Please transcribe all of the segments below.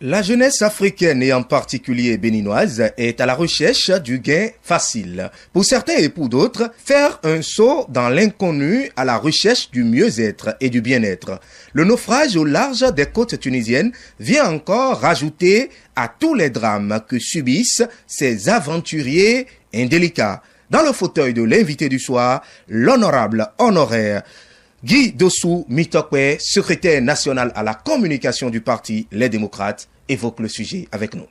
La jeunesse africaine et en particulier béninoise est à la recherche du gain facile. Pour certains et pour d'autres, faire un saut dans l'inconnu à la recherche du mieux-être et du bien-être. Le naufrage au large des côtes tunisiennes vient encore rajouter à tous les drames que subissent ces aventuriers indélicats. Dans le fauteuil de l'invité du soir, l'honorable honoraire Guy Dossou Mitokwe, secrétaire national à la communication du parti Les Démocrates, évoque le sujet avec nous.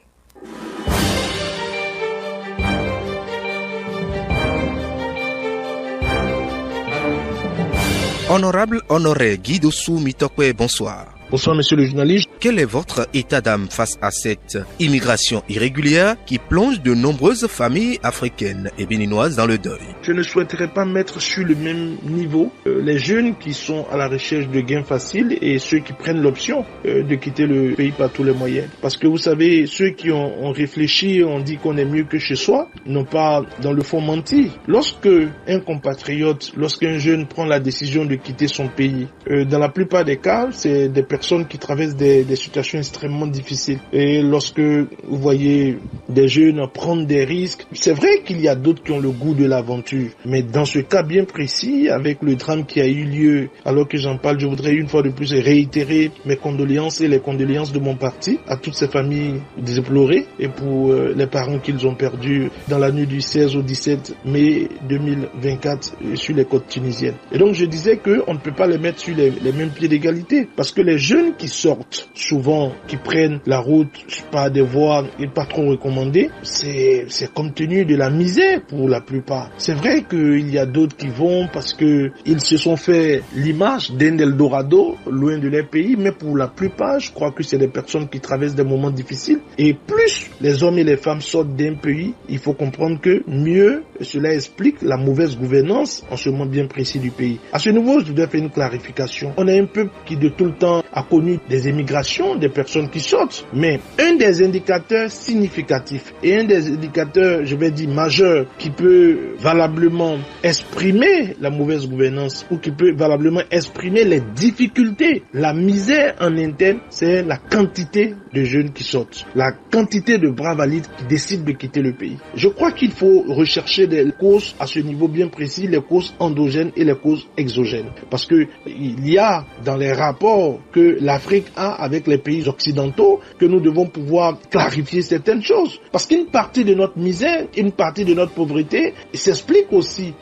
Honorable honoraire Guy Dossou Mitokwe, bonsoir. Bonsoir, monsieur le journaliste. Quel est votre état d'âme face à cette immigration irrégulière qui plonge de nombreuses familles africaines et béninoises dans le deuil? Je ne souhaiterais pas mettre sur le même niveau les jeunes qui sont à la recherche de gains faciles et ceux qui prennent l'option de quitter le pays par tous les moyens. Parce que vous savez, ceux qui ont réfléchi, ont dit qu'on est mieux que chez soi, n'ont pas dans le fond menti. Lorsque un compatriote, lorsqu'un jeune prend la décision de quitter son pays, dans la plupart des cas, c'est des personnes qui traversent des situations extrêmement difficiles. Et lorsque vous voyez des jeunes prendre des risques, c'est vrai qu'il y a d'autres qui ont le goût de l'aventure. Mais dans ce cas bien précis, avec le drame qui a eu lieu, alors que j'en parle, je voudrais une fois de plus réitérer mes condoléances et les condoléances de mon parti à toutes ces familles déplorées et pour les parents qu'ils ont perdus dans la nuit du 16 au 17 mai 2024 sur les côtes tunisiennes. Et donc je disais qu'on ne peut pas les mettre sur les mêmes pieds d'égalité parce que les jeunes qui sortent, souvent, qui prennent la route par des voies pas trop recommandées, c'est compte tenu de la misère pour la plupart. C'est vrai qu'il y a d'autres qui vont parce que ils se sont fait l'image d'un Eldorado, loin de leur pays, mais pour la plupart, je crois que c'est des personnes qui traversent des moments difficiles. Et plus les hommes et les femmes sortent d'un pays, il faut comprendre que mieux cela explique la mauvaise gouvernance en ce moment bien précis du pays. À ce niveau, je dois faire une clarification. On a un peuple qui de tout le temps a connu des émigrations, des personnes qui sortent. Mais un des indicateurs significatifs et un des indicateurs, je vais dire, majeurs qui peut valablement exprimer la mauvaise gouvernance ou qui peut valablement exprimer les difficultés, la misère en interne, c'est la quantité de jeunes qui sortent. La quantité de bras valides qui décident de quitter le pays. Je crois qu'il faut rechercher des causes à ce niveau bien précis, les causes endogènes et les causes exogènes. Parce que il y a dans les rapports que l'Afrique a avec les pays occidentaux que nous devons pouvoir clarifier certaines choses. Parce qu'une partie de notre misère, une partie de notre pauvreté s'explique aussi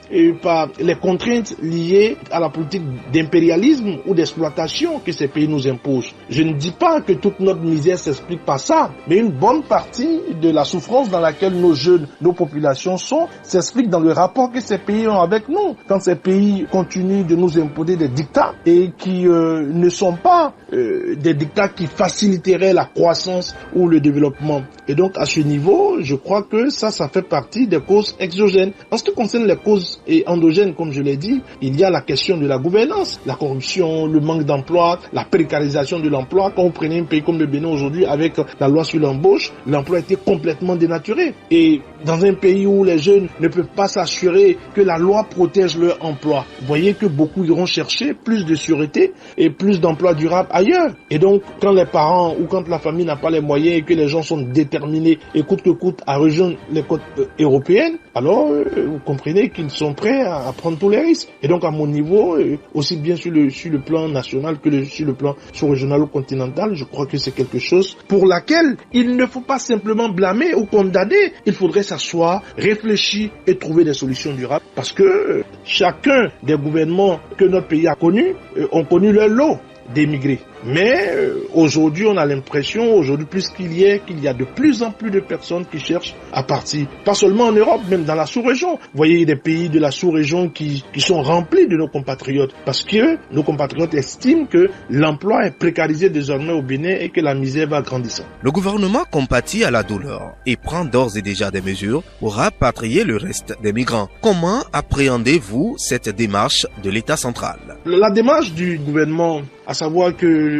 par les contraintes liées à la politique d'impérialisme ou d'exploitation que ces pays nous imposent. Je ne dis pas que toute notre misère s'explique par ça, mais une bonne partie de la souffrance dans laquelle nos jeunes, nos populations sont, s'explique dans le rapport que ces pays ont avec nous. Quand ces pays continuent de nous imposer des dictats et qui ne sont pas des dictats qui faciliteraient la croissance ou le développement. Et donc à ce niveau, je crois que ça fait partie des causes exogènes. En ce qui concerne les causes endogènes, comme je l'ai dit, il y a la question de la gouvernance, la corruption, le manque d'emploi, la précarisation de l'emploi. Quand vous prenez un pays comme le Bénin aujourd'hui avec la loi sur l'embauche, l'emploi était complètement dénaturé. Et dans un pays où les jeunes ne peuvent pas s'assurer que la loi protège leur emploi, vous voyez que beaucoup iront chercher plus de sûreté et plus d'emplois durables ailleurs. Et donc, quand les parents ou quand la famille n'a pas les moyens et que les gens sont déterminés et coûte que coûte à rejoindre les côtes européennes, alors vous comprenez qu'ils sont prêts à prendre tous les risques. Et donc, à mon niveau, aussi bien sur le plan national que sur le plan sous-régional ou continental, je crois que c'est quelque chose pour laquelle il ne faut pas simplement blâmer ou condamner. Il faudrait s'asseoir, réfléchir et trouver des solutions durables. Parce que chacun des gouvernements que notre pays a connus ont connu leur lot d'émigrés. Mais aujourd'hui, on a l'impression, aujourd'hui plus qu'il y a de plus en plus de personnes qui cherchent à partir. Pas seulement en Europe, même dans la sous-région. Vous voyez des pays de la sous-région qui sont remplis de nos compatriotes. Parce que nos compatriotes estiment que l'emploi est précarisé désormais au Bénin et que la misère va grandissant. Le gouvernement compatit à la douleur et prend d'ores et déjà des mesures pour rapatrier le reste des migrants. Comment appréhendez-vous cette démarche de l'État central? La démarche du gouvernement, à savoir que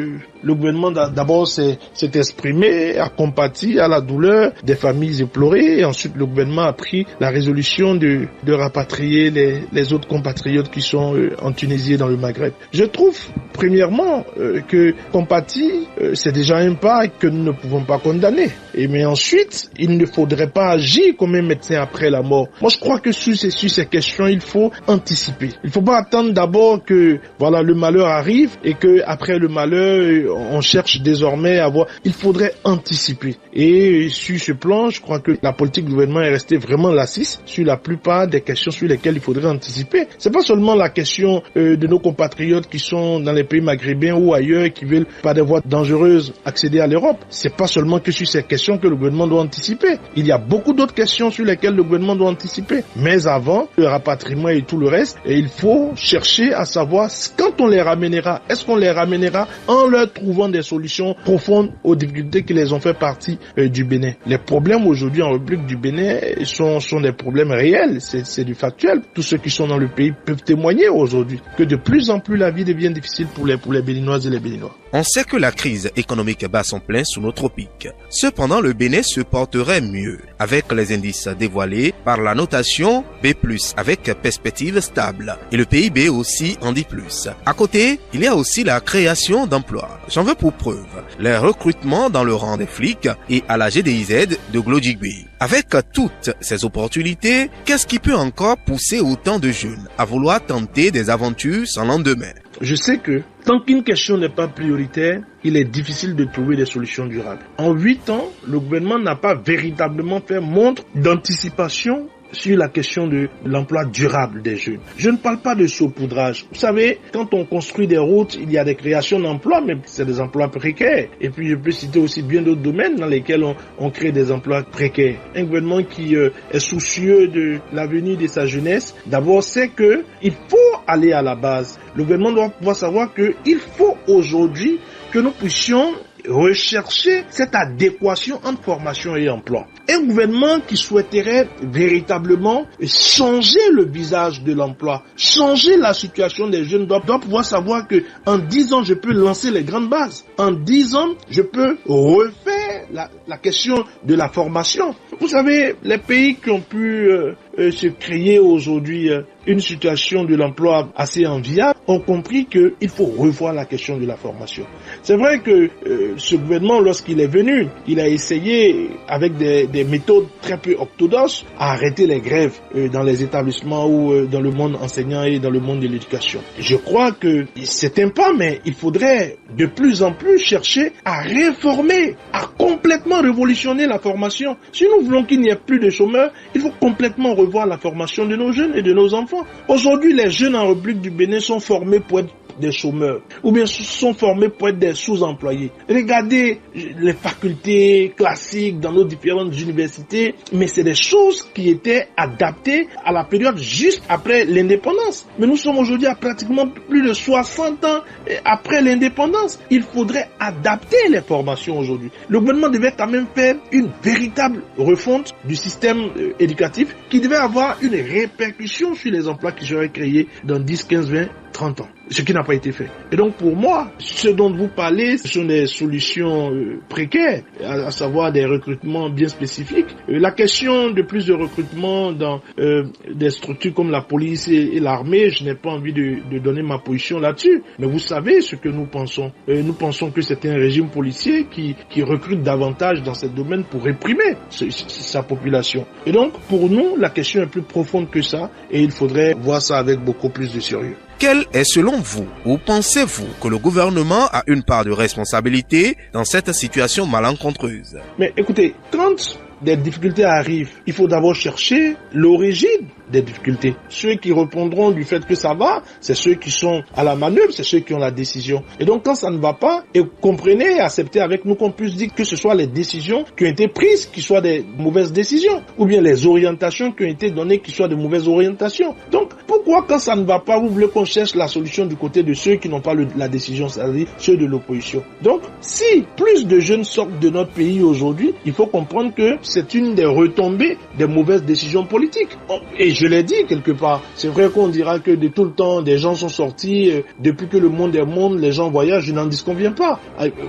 le gouvernement d'abord s'est exprimé, a compati à la douleur des familles éplorées, et ensuite le gouvernement a pris la résolution de rapatrier les autres compatriotes qui sont en Tunisie et dans le Maghreb. Je trouve premièrement que compatir, c'est déjà un pas que nous ne pouvons pas condamner. Mais ensuite, il ne faudrait pas agir comme un médecin après la mort. Moi, je crois que sur ces questions, il faut anticiper. Il ne faut pas attendre d'abord que le malheur arrive et que après le malheur, on cherche désormais à voir. Il faudrait anticiper. Et sur ce plan, je crois que la politique du gouvernement est restée vraiment lassiste sur la plupart des questions sur lesquelles il faudrait anticiper. C'est pas seulement la question de nos compatriotes qui sont dans les pays maghrébins ou ailleurs qui veulent par des voies dangereuses accéder à l'Europe. C'est pas seulement que sur ces questions que le gouvernement doit anticiper. Il y a beaucoup d'autres questions sur lesquelles le gouvernement doit anticiper. Mais avant le rapatriement et tout le reste, il faut chercher à savoir quand on les ramènera, est-ce qu'on les ramènera en leur trouvant des solutions profondes aux difficultés qui les ont fait partie du Bénin. Les problèmes aujourd'hui en République du Bénin sont des problèmes réels, c'est du factuel. Tous ceux qui sont dans le pays peuvent témoigner aujourd'hui que de plus en plus la vie devient difficile pour les Béninoises et les Béninois. On sait que la crise économique bat son plein sous nos tropiques. Cependant, le Bénin se porterait mieux avec les indices dévoilés par la notation B+, avec perspective stable. Et le PIB aussi en dit plus. À côté, il y a aussi la création d'emplois. J'en veux pour preuve les recrutements dans le rang des flics et à la GDIZ de Glodjigbe. Avec toutes ces opportunités, qu'est-ce qui peut encore pousser autant de jeunes à vouloir tenter des aventures sans lendemain? Je sais que tant qu'une question n'est pas prioritaire, il est difficile de trouver des solutions durables. En 8 ans, le gouvernement n'a pas véritablement fait montre d'anticipation sur la question de l'emploi durable des jeunes. Je ne parle pas de saupoudrage. Vous savez, quand on construit des routes, il y a des créations d'emplois, mais c'est des emplois précaires. Et puis je peux citer aussi bien d'autres domaines dans lesquels on crée des emplois précaires. Un gouvernement qui est soucieux de l'avenir de sa jeunesse, d'abord sait que il faut aller à la base. Le gouvernement doit pouvoir savoir que il faut aujourd'hui que nous puissions rechercher cette adéquation entre formation et emploi. Un gouvernement qui souhaiterait véritablement changer le visage de l'emploi, changer la situation des jeunes, doit pouvoir savoir que en 10 ans, je peux lancer les grandes bases. En 10 ans, je peux refaire la question de la formation. Vous savez, les pays qui ont pu se créer aujourd'hui une situation de l'emploi assez enviable ont compris qu'il faut revoir la question de la formation. C'est vrai que ce gouvernement, lorsqu'il est venu, il a essayé avec des méthodes très peu orthodoxes à arrêter les grèves dans les établissements ou dans le monde enseignant et dans le monde de l'éducation. Je crois que c'est un pas, mais il faudrait de plus en plus chercher à réformer, à complètement révolutionner la formation. Si nous voulons qu'il n'y ait plus de chômeurs, il faut complètement revoir la formation de nos jeunes et de nos enfants. Aujourd'hui, les jeunes en République du Bénin sont formés pour être des chômeurs, ou bien sont formés pour être des sous-employés. Regardez les facultés classiques dans nos différentes universités, mais c'est des choses qui étaient adaptées à la période juste après l'indépendance. Mais nous sommes aujourd'hui à pratiquement plus de 60 ans après l'indépendance. Il faudrait adapter les formations aujourd'hui. Le gouvernement devait quand même faire une véritable refonte du système éducatif qui devait avoir une répercussion sur les emplois qui seraient créés dans 10, 15, 20, 30 ans. Ce qui n'a pas été fait. Et donc pour moi, ce dont vous parlez, ce sont des solutions précaires, à savoir des recrutements bien spécifiques. La question de plus de recrutement dans des structures comme la police et l'armée, je n'ai pas envie de donner ma position là-dessus. Mais vous savez ce que nous pensons. Nous pensons que c'est un régime policier qui recrute davantage dans ce domaine pour réprimer sa population. Et donc pour nous, la question est plus profonde que ça et il faudrait voir ça avec beaucoup plus de sérieux. Quel est selon vous, ou pensez-vous que le gouvernement a une part de responsabilité dans cette situation malencontreuse? Mais écoutez, quand des difficultés arrivent, il faut d'abord chercher l'origine des difficultés. Ceux qui répondront du fait que ça va, c'est ceux qui sont à la manœuvre, c'est ceux qui ont la décision. Et donc quand ça ne va pas, et comprenez, acceptez avec nous qu'on puisse dire que ce soit les décisions qui ont été prises, qui soient des mauvaises décisions, ou bien les orientations qui ont été données, qui soient de mauvaises orientations. Donc pourquoi quand ça ne va pas, vous voulez qu'on cherche la solution du côté de ceux qui n'ont pas la décision, c'est-à-dire ceux de l'opposition? Donc si plus de jeunes sortent de notre pays aujourd'hui, il faut comprendre que c'est une des retombées des mauvaises décisions politiques. Et je l'ai dit quelque part, c'est vrai qu'on dira que de tout le temps, des gens sont sortis, depuis que le monde est monde, les gens voyagent, je n'en disconviens pas.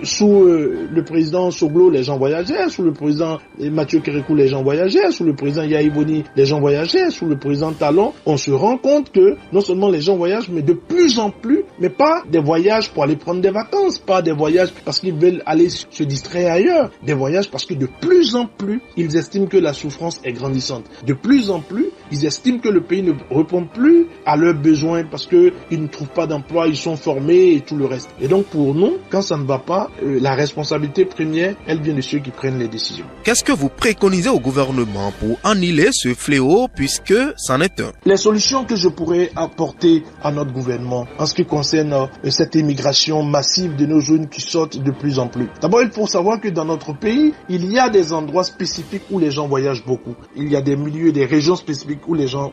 Sous le président Soglo, les gens voyageaient, sous le président Mathieu Kérékou, les gens voyageaient, sous le président Yaïboni, les gens voyageaient, sous le président Talon, on se rend compte que non seulement les gens voyagent, mais de plus en plus, mais pas des voyages pour aller prendre des vacances, pas des voyages parce qu'ils veulent aller se distraire ailleurs, des voyages parce que de plus en plus, ils estiment que la souffrance est grandissante. De plus en plus, ils estiment que le pays ne répond plus à leurs besoins parce que ils ne trouvent pas d'emploi, ils sont formés et tout le reste. Et donc pour nous, quand ça ne va pas, la responsabilité première, elle vient de ceux qui prennent les décisions. Qu'est-ce que vous préconisez au gouvernement pour annihiler ce fléau puisque c'en est un? Les solutions que je pourrais apporter à notre gouvernement en ce qui concerne cette immigration massive de nos jeunes qui sortent de plus en plus. D'abord, il faut savoir que dans notre pays, il y a des endroits spécifiques où les gens voyagent beaucoup. Il y a des milieux, des régions spécifiques où les gens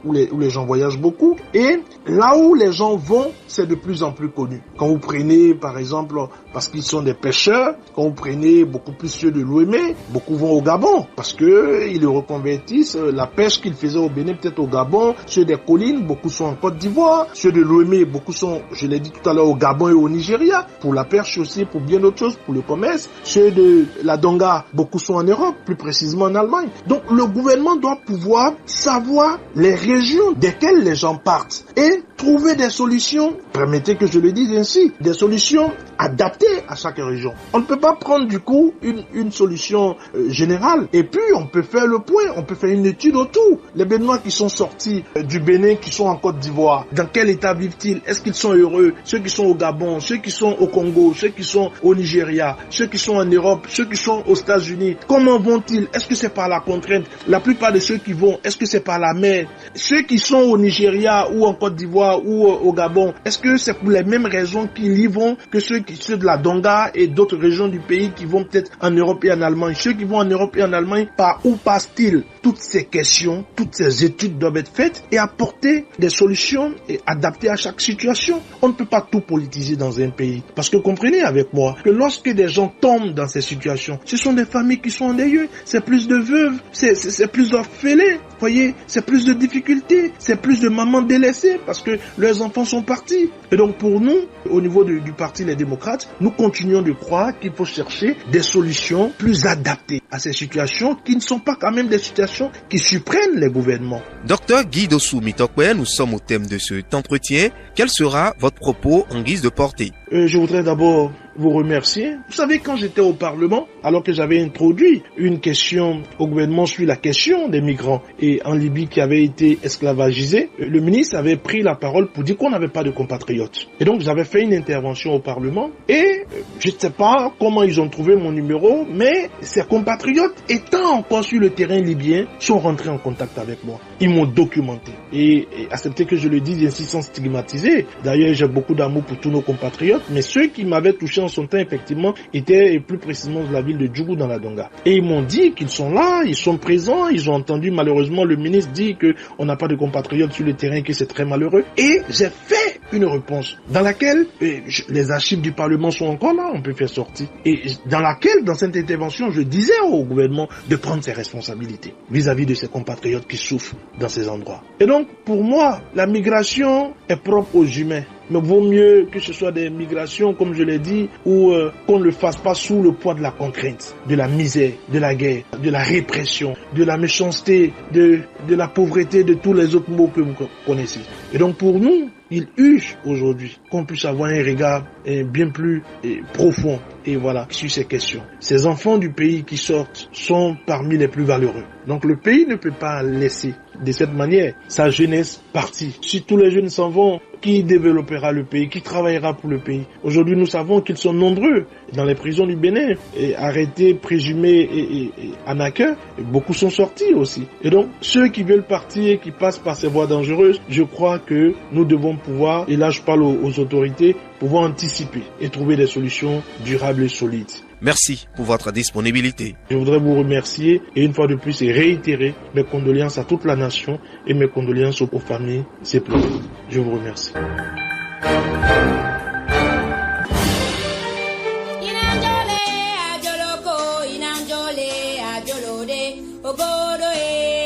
voyagent beaucoup. Et là où les gens vont, c'est de plus en plus connu. Quand vous prenez, par exemple, parce qu'ils sont des pêcheurs, quand vous prenez beaucoup plus ceux de l'Ouémé, beaucoup vont au Gabon parce que ils le reconvertissent. La pêche qu'ils faisaient au Bénin, peut-être au Gabon. Ceux des collines, beaucoup sont en Côte d'Ivoire. Ceux de l'Ouémé, beaucoup sont, je l'ai dit tout à l'heure, au Gabon et au Nigeria. Pour la pêche aussi, pour bien d'autres choses, pour le commerce. Ceux de la Donga, beaucoup sont en Europe, plus précisément en Allemagne. Donc le gouvernement doit pouvoir savoir les régions desquelles les gens partent et trouver des solutions, permettez que je le dise ainsi, des solutions adaptées à chaque région. On ne peut pas prendre du coup une solution générale et puis on peut faire le point, on peut faire une étude autour. Les Béninois qui sont sortis du Bénin, qui sont en Côte d'Ivoire, dans quel état vivent-ils? Est-ce qu'ils sont heureux? Ceux qui sont au Gabon, ceux qui sont au Congo, ceux qui sont au Nigeria, ceux qui sont en Europe, ceux qui sont aux États-Unis, comment vont-ils? Est-ce que c'est par la contrainte? La plupart de ceux qui vont, est-ce que c'est par la mer? Ceux qui sont au Nigeria ou en Côte d'Ivoire ou au Gabon, est-ce que c'est pour les mêmes raisons qu'ils y vont que ceux de la Donga et d'autres régions du pays qui vont peut-être en Europe et en Allemagne? Ceux qui vont en Europe et en Allemagne, par où passent-ils? Toutes ces questions, toutes ces études doivent être faites et apporter des solutions et adaptées à chaque situation. On ne peut pas tout politiser dans un pays. Parce que comprenez avec moi que lorsque des gens tombent dans ces situations, ce sont des familles qui sont en deuil, c'est plus de veuves, c'est plus d'orphelins, voyez, c'est plus de difficultés, c'est plus de mamans délaissées parce que leurs enfants sont partis. Et donc pour nous, au niveau du Parti Les Démocrates, nous continuons de croire qu'il faut chercher des solutions plus adaptées à ces situations qui ne sont pas quand même des situations qui surprennent les gouvernements. Docteur Guy Dossou Mitokwe, nous sommes au thème de cet entretien. Quel sera votre propos en guise de portée? Je voudrais d'abord vous remercier. Vous savez, quand j'étais au Parlement, alors que j'avais introduit une question au gouvernement sur la question des migrants et en Libye qui avaient été esclavagisés, le ministre avait pris la parole pour dire qu'on n'avait pas de compatriotes. Et donc j'avais fait une intervention au Parlement et je ne sais pas comment ils ont trouvé mon numéro, mais ces compatriotes, étant encore sur le terrain libyen, sont rentrés en contact avec moi. Ils m'ont documenté et accepté que je le dise ainsi sans stigmatiser. D'ailleurs, j'ai beaucoup d'amour pour tous nos compatriotes, mais ceux qui m'avaient touché en son temps, effectivement, étaient plus précisément de la ville de Djougou dans la Donga. Et ils m'ont dit qu'ils sont là, ils sont présents, ils ont entendu malheureusement le ministre dire qu'on n'a pas de compatriotes sur le terrain, que c'est très malheureux. Et j'ai fait une réponse dans laquelle les archives du Parlement sont encore là, on peut faire sortir. Et dans laquelle, dans cette intervention, je disais au gouvernement de prendre ses responsabilités vis-à-vis de ses compatriotes qui souffrent dans ces endroits. Et donc, pour moi, la migration est propre aux humains. Mais vaut mieux que ce soit des migrations, comme je l'ai dit, où qu'on ne le fasse pas sous le poids de la contrainte, de la misère, de la guerre, de la répression, de la méchanceté, de la pauvreté, de tous les autres mots que vous connaissez. Et donc pour nous, il urge aujourd'hui qu'on puisse avoir un regard bien plus profond et voilà sur ces questions. Ces enfants du pays qui sortent sont parmi les plus valeureux. Donc le pays ne peut pas laisser de cette manière sa jeunesse partie. Si tous les jeunes s'en vont, qui développera le pays, qui travaillera pour le pays? Aujourd'hui, nous savons qu'ils sont nombreux dans les prisons du Bénin, et arrêtés, présumés et en accueil. Beaucoup sont sortis aussi. Et donc, ceux qui veulent partir et qui passent par ces voies dangereuses, je crois que nous devons pouvoir, et là je parle aux autorités, pouvoir anticiper et trouver des solutions durables et solides. Merci pour votre disponibilité. Je voudrais vous remercier et une fois de plus réitérer mes condoléances à toute la nation et mes condoléances aux familles. C'est plus. Je vous remercie. Inanjole, ajoloko, inanjole, ajolode. ogodo e